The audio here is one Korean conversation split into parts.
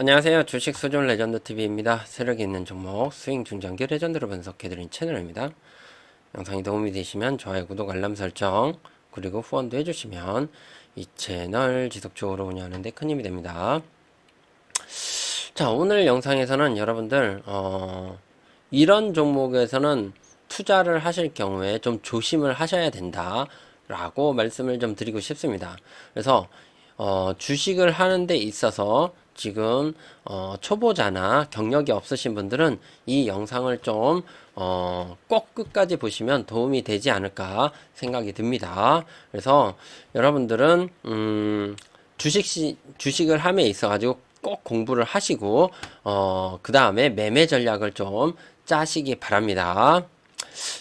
안녕하세요. 주식 수준 레전드 TV입니다. 세력이 있는 종목 스윙 중장기 레전드로 분석해드린 채널입니다. 영상이 도움이 되시면 좋아요, 구독, 알람 설정 그리고 후원도 해주시면 이 채널 지속적으로 운영하는 데 큰 힘이 됩니다. 자, 오늘 영상에서는 여러분들 이런 종목에서는 투자를 하실 경우에 좀 조심을 하셔야 된다 라고 말씀을 좀 드리고 싶습니다. 그래서 주식을 하는 데 있어서 지금 초보자나 경력이 없으신 분들은 이 영상을 좀 꼭 끝까지 보시면 도움이 되지 않을까 생각이 듭니다. 그래서 여러분들은 주식을 함에 있어 가지고 꼭 공부를 하시고 그 다음에 매매 전략을 좀 짜시기 바랍니다.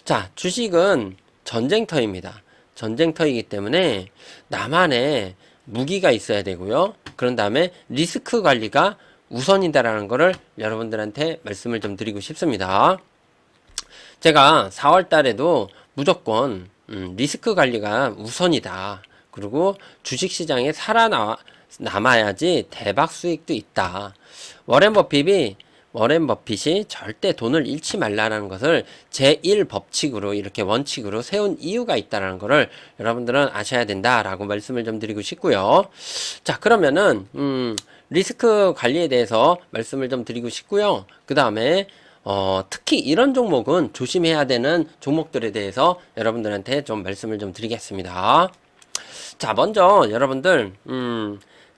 자, 주식은 전쟁터입니다. 전쟁터이기 때문에 나만의 무기가 있어야 되고요. 그런 다음에 리스크 관리가 우선이다라는 거를 여러분들한테 말씀을 좀 드리고 싶습니다. 제가 4월 달에도 무조건 리스크 관리가 우선이다. 그리고 주식시장에 살아남아야지 대박 수익도 있다. 워렌 버핏이 절대 돈을 잃지 말라는 것을 제1법칙으로 이렇게 원칙으로 세운 이유가 있다는 것을 여러분들은 아셔야 된다라고 말씀을 좀 드리고 싶고요. 자, 그러면은 리스크 관리에 대해서 말씀을 좀 드리고 싶고요. 그 다음에 특히 이런 종목은 조심해야 되는 종목들에 대해서 여러분들한테 좀 말씀을 좀 드리겠습니다. 자, 먼저 여러분들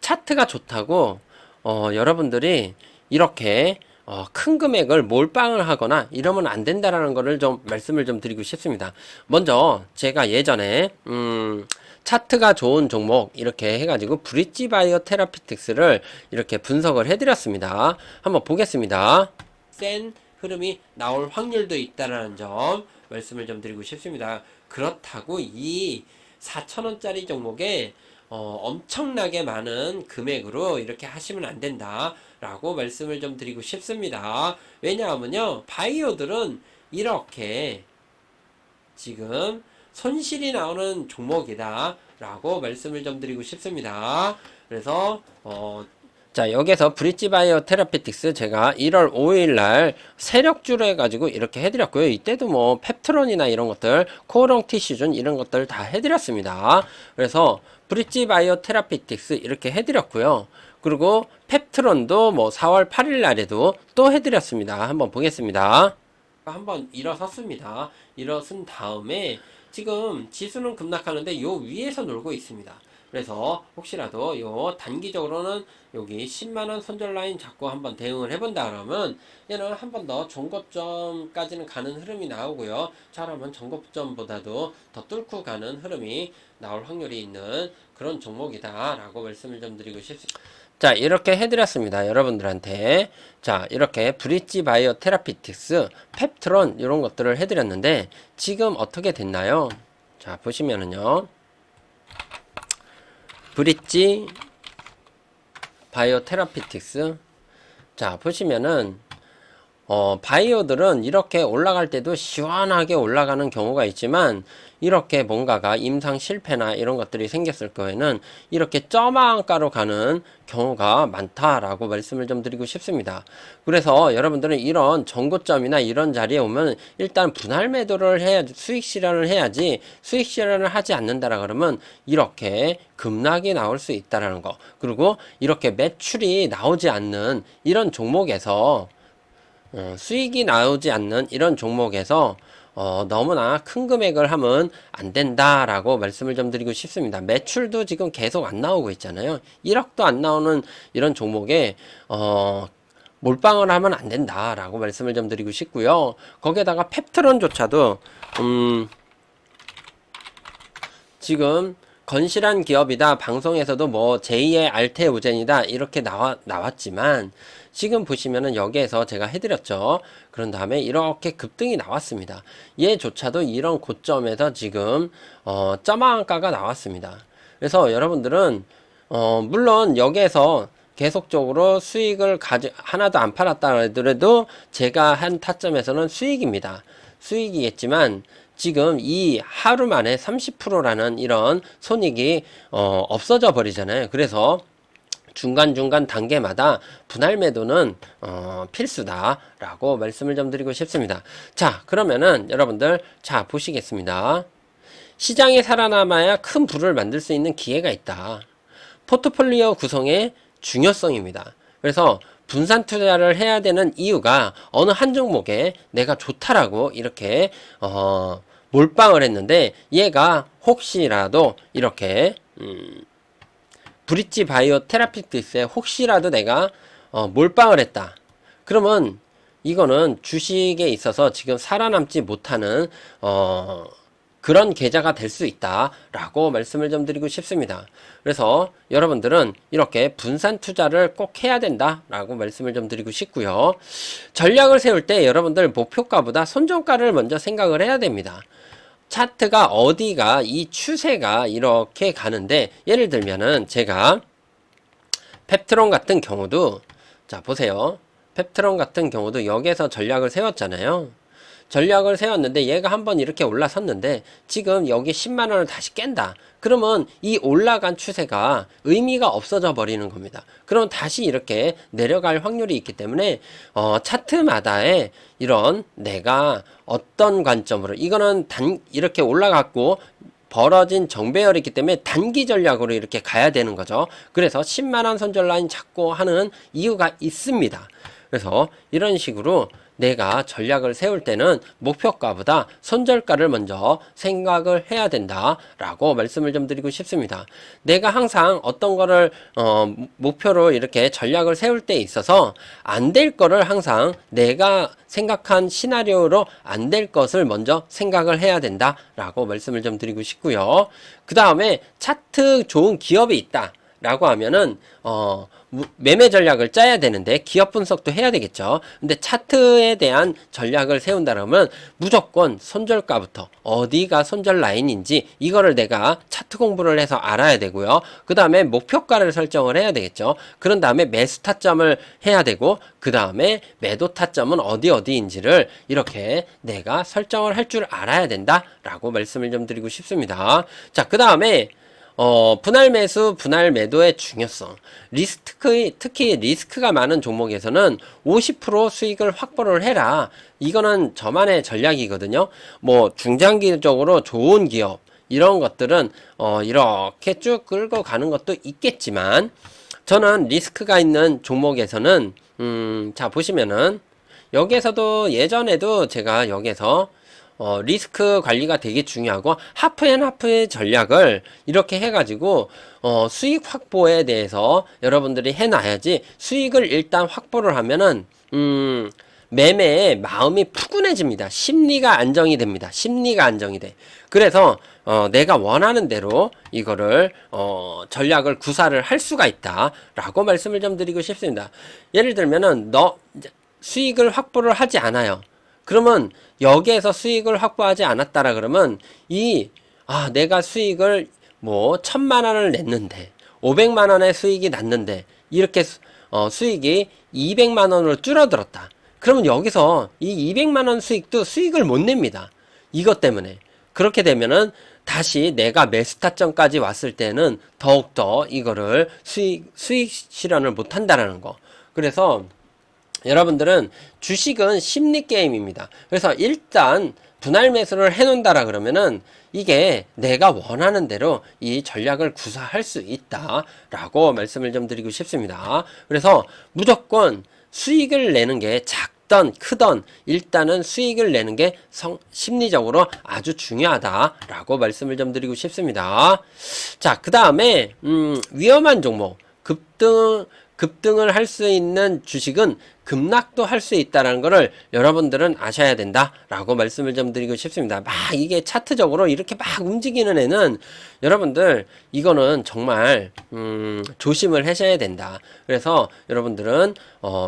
차트가 좋다고 여러분들이 이렇게 큰 금액을 몰빵을 하거나 이러면 안 된다라는 거를 좀 말씀을 좀 드리고 싶습니다. 먼저 제가 예전에 차트가 좋은 종목 이렇게 해가지고 브릿지 바이오 테라피틱스를 이렇게 분석을 해드렸습니다. 한번 보겠습니다. 센 흐름이 나올 확률도 있다라는 점 말씀을 좀 드리고 싶습니다. 그렇다고 이 4,000원짜리 종목에 엄청나게 많은 금액으로 이렇게 하시면 안 된다 라고 말씀을 좀 드리고 싶습니다. 왜냐하면요, 바이오들은 이렇게 지금 손실이 나오는 종목이다 라고 말씀을 좀 드리고 싶습니다. 그래서 자, 여기서 브릿지 바이오 테라피틱스 제가 1월 5일 날 세력주로 해가지고 이렇게 해드렸고요. 이때도 뭐 펩트론이나 이런 것들, 코오롱 티슈준 이런 것들 다 해드렸습니다. 그래서 브릿지 바이오 테라피틱스 이렇게 해드렸고요. 그리고 펩트론도 뭐 4월 8일 날에도 또 해드렸습니다. 한번 보겠습니다. 한번 일어섰습니다. 일어선 다음에 지금 지수는 급락하는데 요 위에서 놀고 있습니다. 그래서 혹시라도 요 단기적으로는 여기 10만원 손절 라인 잡고 한번 대응을 해본다 그러면 얘는 한 번 더 종고점까지는 가는 흐름이 나오고요. 잘하면 종고점보다도 더 뚫고 가는 흐름이 나올 확률이 있는 그런 종목이다 라고 말씀을 좀 드리고 싶습니다. 자, 이렇게 해드렸습니다. 여러분들한테. 자, 이렇게 브릿지 바이오 테라피틱스, 펩트론 이런 것들을 해드렸는데 지금 어떻게 됐나요? 자, 보시면은요. 브릿지 바이오 테라피틱스. 자, 보시면은 바이오들은 이렇게 올라갈 때도 시원하게 올라가는 경우가 있지만 이렇게 뭔가가 임상 실패나 이런 것들이 생겼을 거에는 이렇게 저망가로 가는 경우가 많다라고 말씀을 좀 드리고 싶습니다. 그래서 여러분들은 이런 정고점이나 이런 자리에 오면 일단 분할 매도를 해야지, 수익 실현을 해야지, 수익 실현을 하지 않는다라 그러면 이렇게 급락이 나올 수 있다라는 거. 그리고 이렇게 매출이 나오지 않는 이런 종목에서 수익이 나오지 않는 이런 종목에서 너무나 큰 금액을 하면 안 된다라고 말씀을 좀 드리고 싶습니다. 매출도 지금 계속 안 나오고 있잖아요. 1억도 안 나오는 이런 종목에 몰빵을 하면 안 된다라고 말씀을 좀 드리고 싶고요. 거기에다가 펩트론조차도 지금 건실한 기업이다. 방송에서도 뭐 제2의 알테오젠이다. 이렇게 나왔지만 지금 보시면은 여기에서 제가 해드렸죠. 그런 다음에 이렇게 급등이 나왔습니다. 얘조차도 이런 고점에서 지금 점화가가 나왔습니다. 그래서 여러분들은 물론 여기에서 계속적으로 수익을 하나도 안 팔았다 하더라도 제가 한 타점에서는 수익입니다. 수익이겠지만 지금 이 하루 만에 30%라는 이런 손익이 없어져 버리잖아요. 그래서 중간중간 단계마다 분할 매도는 필수다라고 말씀을 좀 드리고 싶습니다. 자, 그러면은 여러분들 자 보시겠습니다. 시장이 살아남아야 큰 부를 만들 수 있는 기회가 있다. 포트폴리오 구성의 중요성입니다. 그래서 분산 투자를 해야 되는 이유가 어느 한 종목에 내가 좋다라고 이렇게 몰빵을 했는데 얘가 혹시라도 이렇게 브릿지 바이오 테라피틱스에 혹시라도 내가 몰빵을 했다. 그러면 이거는 주식에 있어서 지금 살아남지 못하는 그런 계좌가 될 수 있다라고 말씀을 좀 드리고 싶습니다. 그래서 여러분들은 이렇게 분산 투자를 꼭 해야 된다라고 말씀을 좀 드리고 싶고요. 전략을 세울 때 여러분들 목표가보다 손절가를 먼저 생각을 해야 됩니다. 차트가 어디가 이 추세가 이렇게 가는데 예를 들면은 제가 펩트론 같은 경우도 자 보세요. 펩트론 같은 경우도 여기에서 전략을 세웠잖아요. 전략을 세웠는데 얘가 한번 이렇게 올라섰는데 지금 여기 10만원을 다시 깬다. 그러면 이 올라간 추세가 의미가 없어져 버리는 겁니다. 그럼 다시 이렇게 내려갈 확률이 있기 때문에 차트마다의 이런 내가 어떤 관점으로 이거는 이렇게 올라갔고 벌어진 정배열이기 때문에 단기 전략으로 이렇게 가야 되는 거죠. 그래서 10만원 손절 라인 잡고 하는 이유가 있습니다. 그래서 이런 식으로 내가 전략을 세울 때는 목표가보다 손절가를 먼저 생각을 해야 된다라고 말씀을 좀 드리고 싶습니다. 내가 항상 어떤 거를 목표로 이렇게 전략을 세울 때 있어서 안 될 거를 항상 내가 생각한 시나리오로 안 될 것을 먼저 생각을 해야 된다라고 말씀을 좀 드리고 싶고요. 그 다음에 차트 좋은 기업이 있다. 라고 하면은 매매 전략을 짜야 되는데 기업 분석도 해야 되겠죠. 근데 차트에 대한 전략을 세운다 그러면 무조건 손절가부터 어디가 손절 라인인지 이거를 내가 차트 공부를 해서 알아야 되고요. 그 다음에 목표가를 설정을 해야 되겠죠. 그런 다음에 매수 타점을 해야 되고 그 다음에 매도 타점은 어디인지를 이렇게 내가 설정을 할 줄 알아야 된다라고 말씀을 좀 드리고 싶습니다. 자, 그 다음에 분할 매수, 분할 매도의 중요성. 특히 리스크가 많은 종목에서는 50% 수익을 확보를 해라. 이거는 저만의 전략이거든요. 뭐, 중장기적으로 좋은 기업, 이런 것들은, 이렇게 쭉 끌고 가는 것도 있겠지만, 저는 리스크가 있는 종목에서는, 자, 보시면은, 여기에서도 예전에도 제가 여기에서 리스크 관리가 되게 중요하고 하프앤하프의 전략을 이렇게 해가지고 수익 확보에 대해서 여러분들이 해놔야지 수익을 일단 확보를 하면은 매매에 마음이 푸근해집니다. 심리가 안정이 됩니다. 심리가 안정이 돼. 그래서 내가 원하는 대로 이거를 전략을 구사를 할 수가 있다라고 말씀을 좀 드리고 싶습니다. 예를 들면은 수익을 확보를 하지 않아요. 그러면 여기에서 수익을 확보하지 않았다라 그러면 내가 수익을 뭐 1000만원을 냈는데 500만원의 수익이 났는데 이렇게 수익이 200만원으로 줄어들었다. 그러면 여기서 이 200만원 수익도 수익을 못 냅니다. 이것 때문에. 그렇게 되면은 다시 내가 매수 타점까지 왔을 때는 더욱더 이거를 수익 실현을 못 한다라는 거. 그래서 여러분들은 주식은 심리 게임입니다. 그래서 일단 분할 매수를 해놓는다라 그러면은 이게 내가 원하는 대로 이 전략을 구사할 수 있다라고 말씀을 좀 드리고 싶습니다. 그래서 무조건 수익을 내는 게 작던 크던 일단은 수익을 내는 게 심리적으로 아주 중요하다라고 말씀을 좀 드리고 싶습니다. 자, 그 다음에 위험한 종목 급등을 할 수 있는 주식은 급락도 할 수 있다는 것을 여러분들은 아셔야 된다라고 말씀을 좀 드리고 싶습니다. 막 이게 차트적으로 이렇게 막 움직이는 애는 여러분들 이거는 정말 조심을 하셔야 된다. 그래서 여러분들은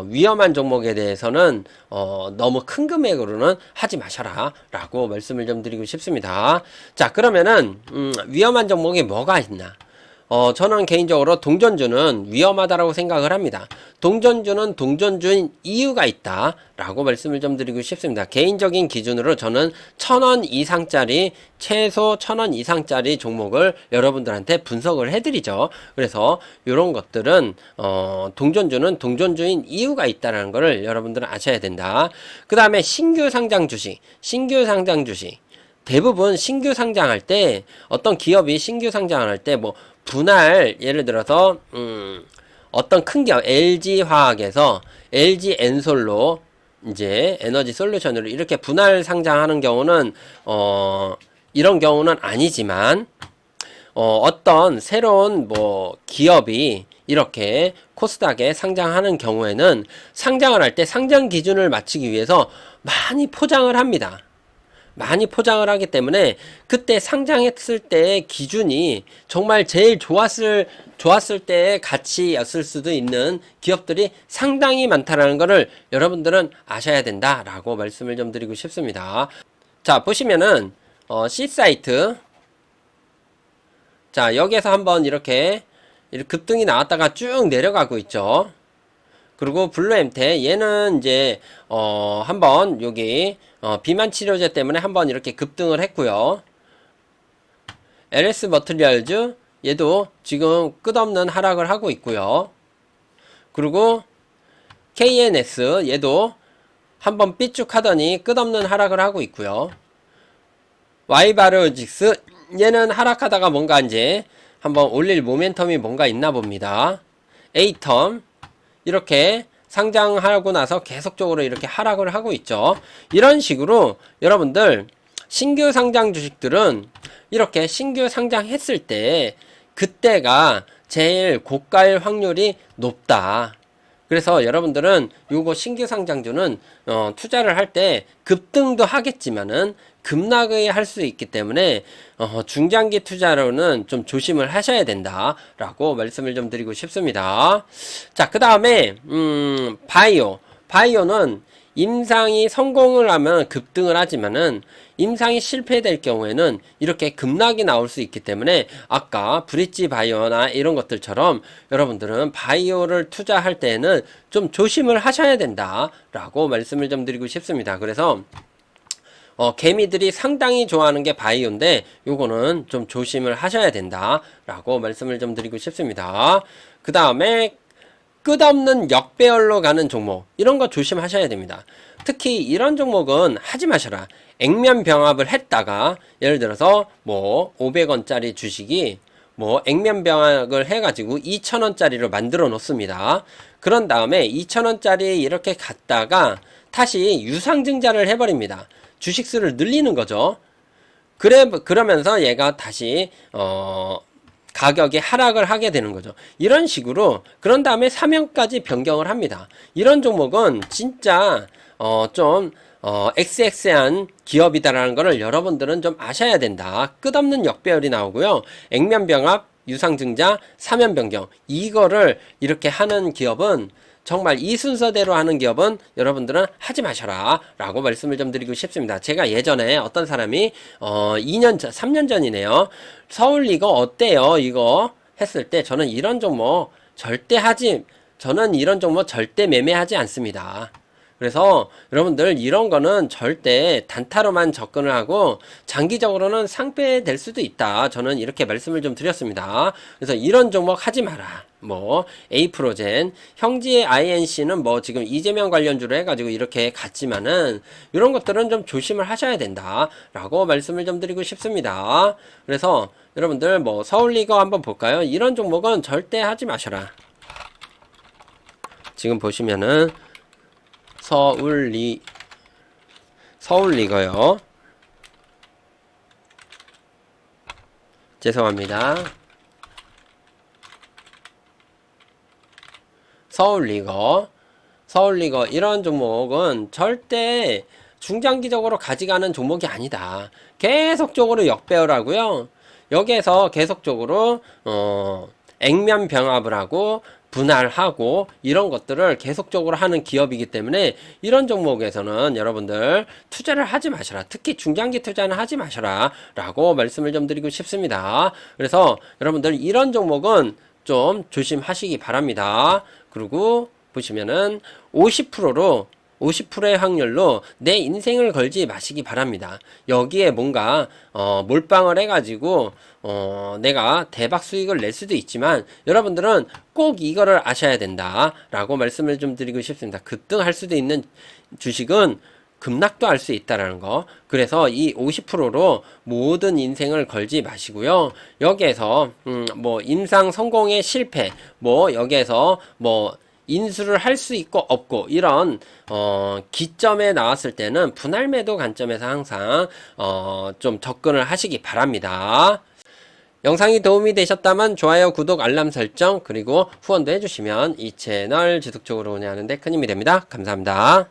위험한 종목에 대해서는 너무 큰 금액으로는 하지 마셔라 라고 말씀을 좀 드리고 싶습니다. 자, 그러면은 위험한 종목이 뭐가 있나? 저는 개인적으로 동전주는 위험하다라고 생각을 합니다. 동전주는 동전주인 이유가 있다라고 말씀을 좀 드리고 싶습니다. 개인적인 기준으로 저는 1,000원 이상짜리, 최소 1,000원 이상짜리 종목을 여러분들한테 분석을 해드리죠. 그래서 이런 것들은 동전주는 동전주인 이유가 있다라는 것을 여러분들은 아셔야 된다. 그 다음에 신규 상장 주식, 대부분 신규 상장할 때 어떤 기업이 신규 상장을 할 때 뭐 분할, 예를 들어서 어떤 큰 기업 LG화학에서 LG엔솔로 이제 에너지 솔루션으로 이렇게 분할 상장하는 경우는 이런 경우는 아니지만 어떤 새로운 뭐 기업이 이렇게 코스닥에 상장하는 경우에는 상장을 할 때 상장 기준을 맞추기 위해서 많이 포장을 합니다. 많이 포장을 하기 때문에 그때 상장했을 때의 기준이 정말 제일 좋았을 때의 가치였을 수도 있는 기업들이 상당히 많다라는 것을 여러분들은 아셔야 된다라고 말씀을 좀 드리고 싶습니다. 자, 보시면은 C사이트, 자, 여기에서 한번 이렇게 급등이 나왔다가 쭉 내려가고 있죠. 그리고 블루엠테, 얘는 이제 한번 여기 비만 치료제 때문에 한번 이렇게 급등을 했고요. LS 머티리얼즈, 얘도 지금 끝없는 하락을 하고 있고요. 그리고 KNS, 얘도 한번 삐쭉 하더니 끝없는 하락을 하고 있고요. Y바이오로직스, 얘는 하락하다가 뭔가 이제 한번 올릴 모멘텀이 뭔가 있나 봅니다. 에이텀, 이렇게 상장하고 나서 계속적으로 이렇게 하락을 하고 있죠. 이런 식으로 여러분들 신규 상장 주식들은 이렇게 신규 상장했을 때 그때가 제일 고가일 확률이 높다. 그래서 여러분들은 요거 신규 상장주는 투자를 할 때 급등도 하겠지만은 급락을 할 수 있기 때문에 중장기 투자로는 좀 조심을 하셔야 된다 라고 말씀을 좀 드리고 싶습니다. 자, 그 다음에 바이오는 임상이 성공을 하면 급등을 하지만은 임상이 실패될 경우에는 이렇게 급락이 나올 수 있기 때문에 아까 브릿지 바이오나 이런 것들처럼 여러분들은 바이오를 투자할 때에는 좀 조심을 하셔야 된다 라고 말씀을 좀 드리고 싶습니다. 그래서 개미들이 상당히 좋아하는 게 바이오인데 요거는 좀 조심을 하셔야 된다 라고 말씀을 좀 드리고 싶습니다. 그 다음에 끝없는 역배열로 가는 종목, 이런 거 조심하셔야 됩니다. 특히 이런 종목은 하지 마셔라. 액면 병합을 했다가 예를 들어서 뭐 500원짜리 주식이 뭐 액면 병합을 해가지고 2,000원짜리로 만들어 놓습니다. 그런 다음에 2,000원짜리 이렇게 갔다가 다시 유상증자를 해버립니다. 주식수를 늘리는 거죠. 그러면서 얘가 다시 가격이 하락을 하게 되는 거죠. 이런 식으로 그런 다음에 사명까지 변경을 합니다. 이런 종목은 진짜 좀 XX한 기업이다라는 것을 여러분들은 좀 아셔야 된다. 끝없는 역배열이 나오고요. 액면병합, 유상증자, 사면변경, 이거를 이렇게 하는 기업은 정말 이 순서대로 하는 기업은 여러분들은 하지 마셔라 라고 말씀을 좀 드리고 싶습니다. 제가 예전에 어떤 사람이 3년 전이네요. 서울리거 어때요? 이거 했을 때 저는 이런 종목 절대 매매하지 않습니다. 그래서 여러분들 이런 거는 절대 단타로만 접근을 하고 장기적으로는 상폐될 수도 있다. 저는 이렇게 말씀을 좀 드렸습니다. 그래서 이런 종목 하지 마라. 뭐 에이프로젠, 형지의 INC는 뭐 지금 이재명 관련주로 해가지고 이렇게 갔지만은 이런 것들은 좀 조심을 하셔야 된다 라고 말씀을 좀 드리고 싶습니다. 그래서 여러분들 뭐 서울리거 한번 볼까요? 이런 종목은 절대 하지 마셔라. 지금 보시면은 서울리거요. 죄송합니다. 서울리거 이런 종목은 절대 중장기적으로 가져가는 종목이 아니다. 계속적으로 역배열하고요. 여기에서 계속적으로 액면 병합을 하고 분할하고 이런 것들을 계속적으로 하는 기업이기 때문에 이런 종목에서는 여러분들 투자를 하지 마셔라. 특히 중장기 투자는 하지 마셔라 라고 말씀을 좀 드리고 싶습니다. 그래서 여러분들 이런 종목은 좀 조심하시기 바랍니다. 그리고 보시면은 50%로 50%의 확률로 내 인생을 걸지 마시기 바랍니다. 여기에 뭔가 몰빵을 해가지고 내가 대박 수익을 낼 수도 있지만 여러분들은 꼭 이거를 아셔야 된다 라고 말씀을 좀 드리고 싶습니다. 급등할 수도 있는 주식은 급락도 할 수 있다라는 거. 그래서 이 50%로 모든 인생을 걸지 마시고요. 여기에서 뭐 임상 성공의 실패, 뭐 여기에서 뭐 인수를 할 수 있고 없고 이런 기점에 나왔을 때는 분할 매도 관점에서 항상 좀 접근을 하시기 바랍니다. 영상이 도움이 되셨다면 좋아요, 구독, 알람 설정 그리고 후원도 해주시면 이 채널 지속적으로 운영하는 데 큰 힘이 됩니다. 감사합니다.